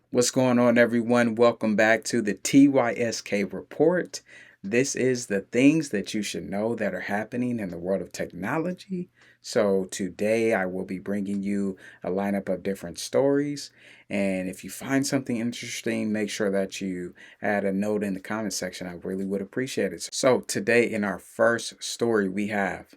What's going on, everyone? Welcome back to the TYSK Report. This is the things that you should know that are happening in the world of technology. So, today I will be bringing you a lineup of different stories. And if you find something interesting, make sure that you add a note in the comment section. I really would appreciate it. So, today in our first story, we have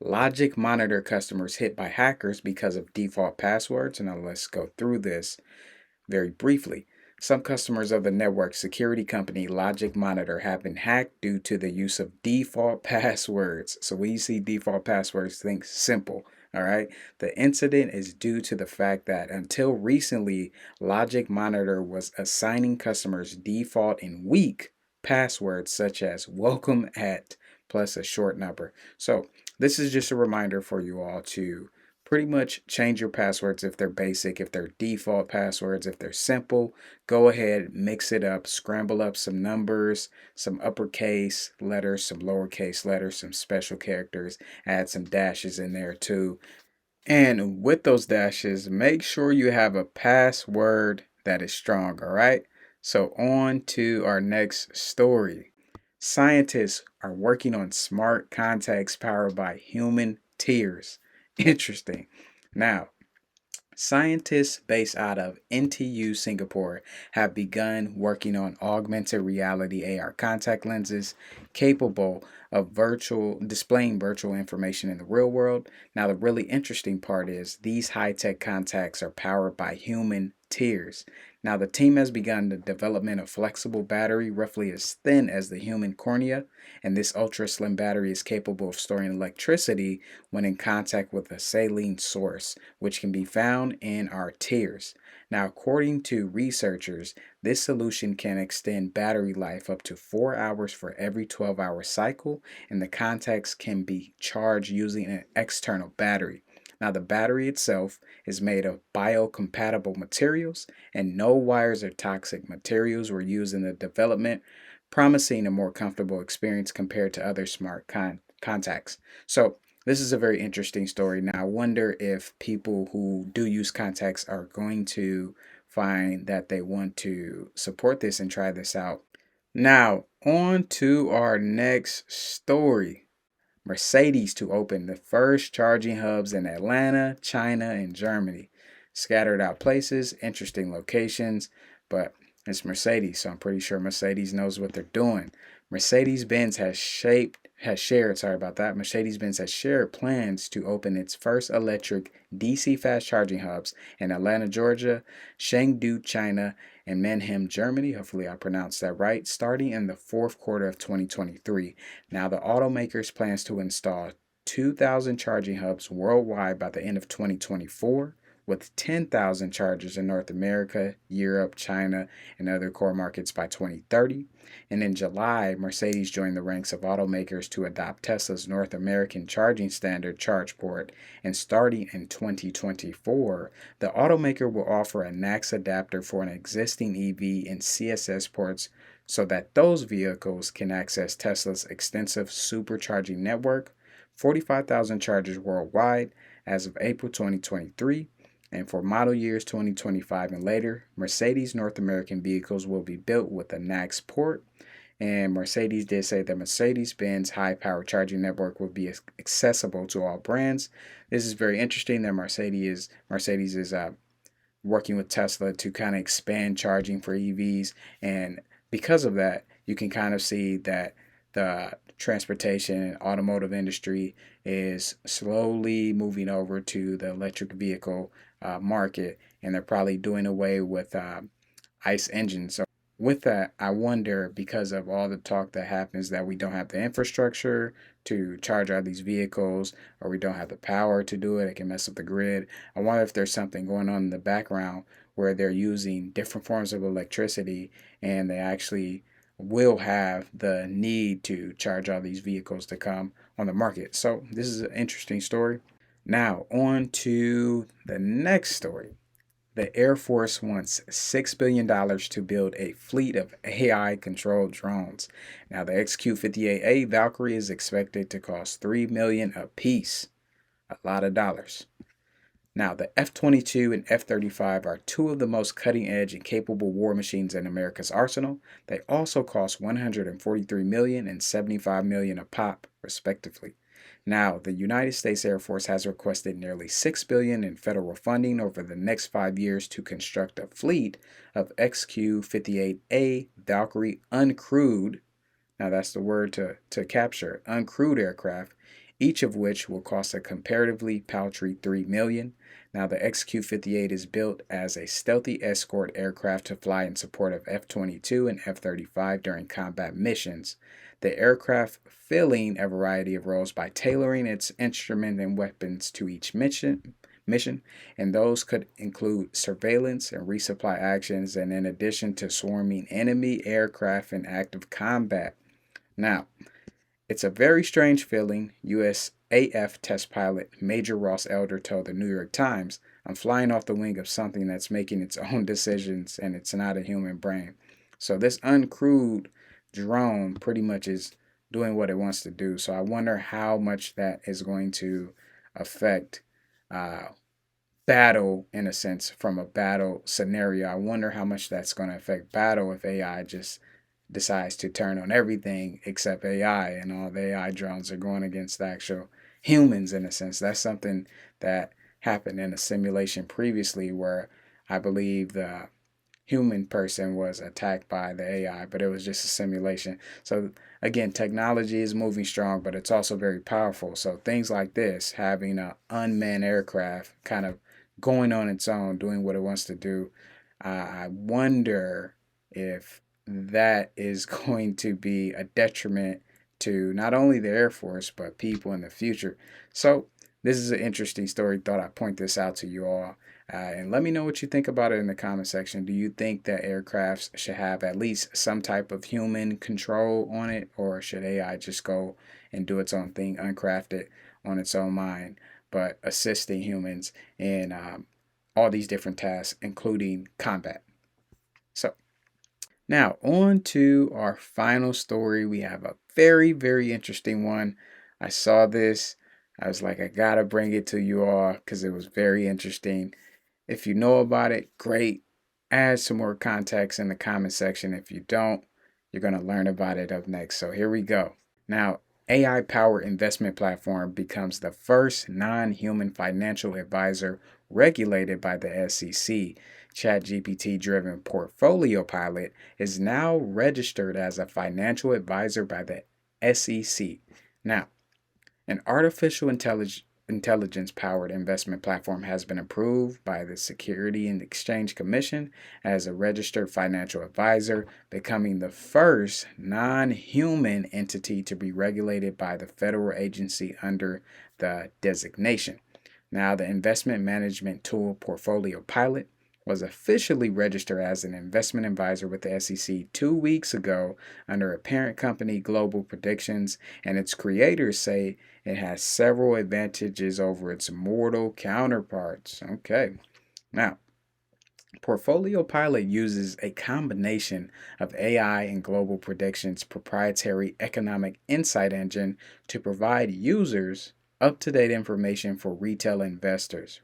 Logic Monitor customers hit by hackers because of default passwords. Now, let's go through this very briefly. Some customers of the network security company Logic Monitor have been hacked due to the use of default passwords. So when you see default passwords, think simple. All right. The incident is due to the fact that until recently, Logic Monitor was assigning customers default and weak passwords such as welcome at plus a short number. So this is just a reminder for you all to pretty much change your passwords if they're basic, if they're default passwords, if they're simple. Go ahead, mix it up, scramble up some numbers, some uppercase letters, some lowercase letters, some special characters, add some dashes in there too. And with those dashes, make sure you have a password that is strong, all right? So, on to our next story. Scientists are working on smart contacts powered by human tears. Interesting. Now, scientists based out of NTU Singapore have begun working on augmented reality AR contact lenses capable of virtual displaying virtual information in the real world. Now, the really interesting part is these high-tech contacts are powered by human tears. Now, the team has begun the development of flexible battery roughly as thin as the human cornea, and this ultra slim battery is capable of storing electricity when in contact with a saline source, which can be found in our tears. Now, according to researchers, this solution can extend battery life up to 4 hours for every 12-hour cycle, and the contacts can be charged using an external battery. Now, the battery itself is made of biocompatible materials, and no wires or toxic materials were used in the development, promising a more comfortable experience compared to other smart contacts. So, this is a very interesting story. Now, I wonder if people who do use contacts are going to find that they want to support this and try this out. Now, on to our next story. Mercedes to open the first charging hubs in Atlanta, China, and Germany. Scattered out places, interesting locations, but it's Mercedes, so I'm pretty sure Mercedes knows what they're doing. Mercedes-Benz has shared, sorry about that. Mercedes-Benz has shared plans to open its first electric DC fast charging hubs in Atlanta, Georgia, Chengdu, China, and Mannheim, Germany. Hopefully I pronounced that right, starting in the fourth quarter of 2023. Now, the automakers plans to install 2,000 charging hubs worldwide by the end of 2024, with 10,000 chargers in North America, Europe, China, and other core markets by 2030. And in July, Mercedes joined the ranks of automakers to adopt Tesla's North American charging standard ChargePort. And starting in 2024, the automaker will offer a NACS adapter for an existing EV and CSS ports so that those vehicles can access Tesla's extensive supercharging network, 45,000 chargers worldwide as of April 2023. And for model years 2025 and later, Mercedes North American vehicles will be built with a NACS port. And Mercedes did say that Mercedes-Benz high-power charging network will be accessible to all brands. This is very interesting that Mercedes is working with Tesla to kind of expand charging for EVs. And because of that, you can kind of see that the transportation and automotive industry is slowly moving over to the electric vehicle market, and they're probably doing away with ICE engines. So with that, I wonder, because of all the talk that happens that we don't have the infrastructure to charge all these vehicles, or we don't have the power to do it, it can mess up the grid. I wonder if there's something going on in the background where they're using different forms of electricity and they actually will have the need to charge all these vehicles to come on the market. So this is an interesting story. Now, on to the next story. The Air Force wants $6 billion to build a fleet of AI controlled drones. Now, the XQ-58A Valkyrie is expected to cost $3 million a piece. A lot of dollars. Now, the F-22 and F-35 are two of the most cutting-edge and capable war machines in America's arsenal. They also cost $143 million and $75 million a pop, respectively. Now, the United States Air Force has requested nearly $6 billion in federal funding over the next 5 years to construct a fleet of XQ-58A Valkyrie uncrewed, now that's the word to capture, uncrewed aircraft, each of which will cost a comparatively paltry $3 million. Now, the XQ-58 is built as a stealthy escort aircraft to fly in support of F-22 and F-35 during combat missions. The aircraft filling a variety of roles by tailoring its instrument and weapons to each mission, and those could include surveillance and resupply actions, and in addition to swarming enemy aircraft in active combat. Now, it's a very strange feeling, USAF test pilot Major Ross Elder told the New York Times. I'm flying off the wing of something that's making its own decisions, and it's not a human brain. So this uncrewed drone pretty much is doing what it wants to do. So I wonder how much that is going to affect uh, battle, in a sense, from a battle scenario. I wonder how much that's going to affect battle if AI just decides to turn on everything except AI, and all the AI drones are going against the actual humans, in a sense. That's something that happened in a simulation previously where I believe the human person was attacked by the AI, but it was just a simulation. So again, technology is moving strong, but it's also very powerful. So things like this, having an unmanned aircraft kind of going on its own, doing what it wants to do, I wonder if that is going to be a detriment to not only the Air Force, but people in the future. So this is an interesting story. Thought I'd point this out to you all. And let me know what you think about it in the comment section. Do you think that aircrafts should have at least some type of human control on it, or should AI just go and do its own thing, uncrafted on its own mind, but assisting humans in all these different tasks, including combat? So now, on to our final story. We have a very, very interesting one. I saw this. I was like, I gotta bring it to you all because it was very interesting. If you know about it, great. Add some more context in the comment section. If you don't, you're going to learn about it up next. So here we go. Now, AI powered investment platform becomes the first non human financial advisor regulated by the SEC. ChatGPT driven portfolio pilot is now registered as a financial advisor by the SEC. Now, an artificial intelligence powered investment platform has been approved by the Security and Exchange Commission as a registered financial advisor, becoming the first non human entity to be regulated by the federal agency under the designation. Now, the investment management tool Portfolio Pilot was officially registered as an investment advisor with the SEC 2 weeks ago under a parent company, Global Predictions, and its creators say it has several advantages over its mortal counterparts. Okay, now Portfolio Pilot uses a combination of AI and Global Predictions' proprietary economic insight engine to provide users up-to-date information for retail investors.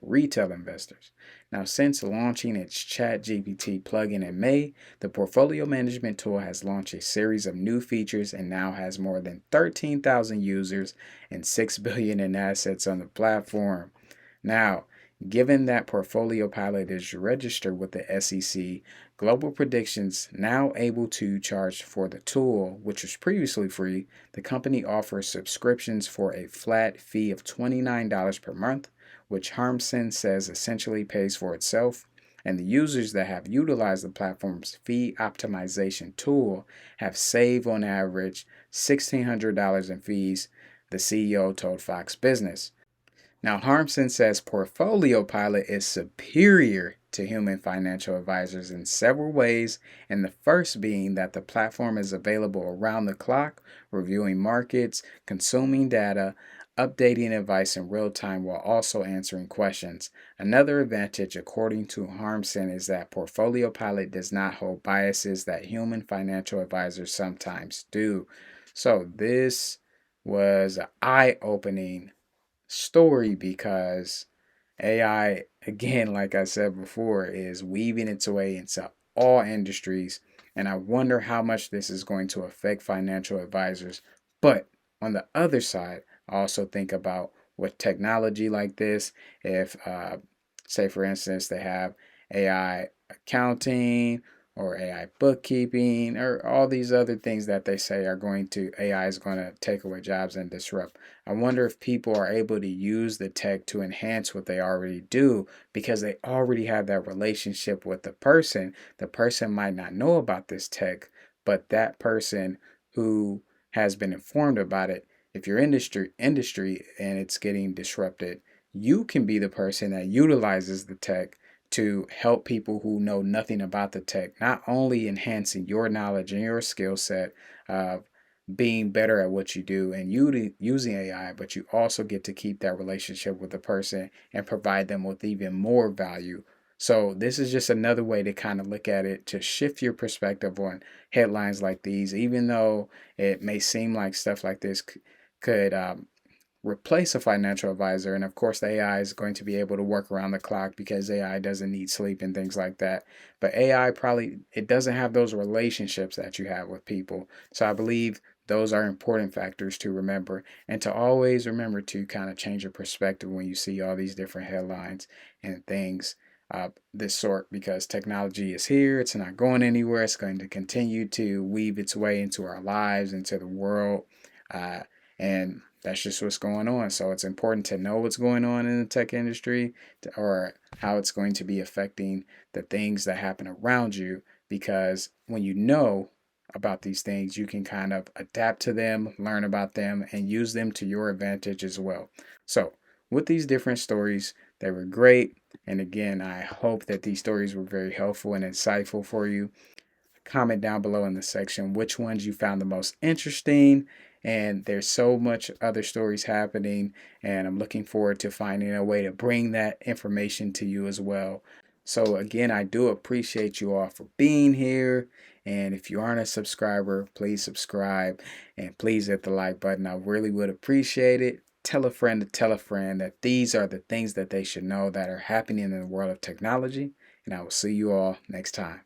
Now, since launching its ChatGPT plugin in May, the portfolio management tool has launched a series of new features and now has more than 13,000 users and 6 billion in assets on the platform. Now, given that Portfolio Pilot is registered with the SEC, Global Predictions now able to charge for the tool, which was previously free. The company offers subscriptions for a flat fee of $29 per month, which Harmson says essentially pays for itself. And the users that have utilized the platform's fee optimization tool have saved on average $1,600 in fees, the CEO told Fox Business. Now, Harmson says Portfolio Pilot is superior to human financial advisors in several ways, and the first being that the platform is available around the clock, reviewing markets, consuming data, updating advice in real time while also answering questions. Another advantage, according to Harmson, is that Portfolio Pilot does not hold biases that human financial advisors sometimes do. So, this was eye opening story because AI, again, like I said before, is weaving its way into all industries. And I wonder how much this is going to affect financial advisors. But on the other side, I also think about with technology like this, if, say, for instance, they have AI accounting or AI bookkeeping or all these other things that they say are going to, AI is going to take away jobs and disrupt. I wonder if people are able to use the tech to enhance what they already do because they already have that relationship with the person. The person might not know about this tech, but that person who has been informed about it, if your industry and it's getting disrupted, you can be the person that utilizes the tech to help people who know nothing about the tech, not only enhancing your knowledge and your skill set of being better at what you do and using AI, but you also get to keep that relationship with the person and provide them with even more value. So, this is just another way to kind of look at it to shift your perspective on headlines like these, even though it may seem like stuff like this could replace a financial advisor. And of course, the AI is going to be able to work around the clock because AI doesn't need sleep and things like that. But AI probably it doesn't have those relationships that you have with people. So I believe those are important factors to remember and to always remember to kind of change your perspective when you see all these different headlines and things this sort because technology is here. It's not going anywhere. It's going to continue to weave its way into our lives, into the world. Uh, and that's just what's going on. So it's important to know what's going on in the tech industry or how it's going to be affecting the things that happen around you. Because when you know about these things, you can kind of adapt to them, learn about them, and use them to your advantage as well. So, with these different stories, they were great. And again, I hope that these stories were very helpful and insightful for you. Comment down below in the section which ones you found the most interesting. And there's so much other stories happening, and I'm looking forward to finding a way to bring that information to you as well. So, again, I do appreciate you all for being here. And if you aren't a subscriber, please subscribe and please hit the like button. I really would appreciate it. Tell a friend to tell a friend that these are the things that they should know that are happening in the world of technology. And I will see you all next time.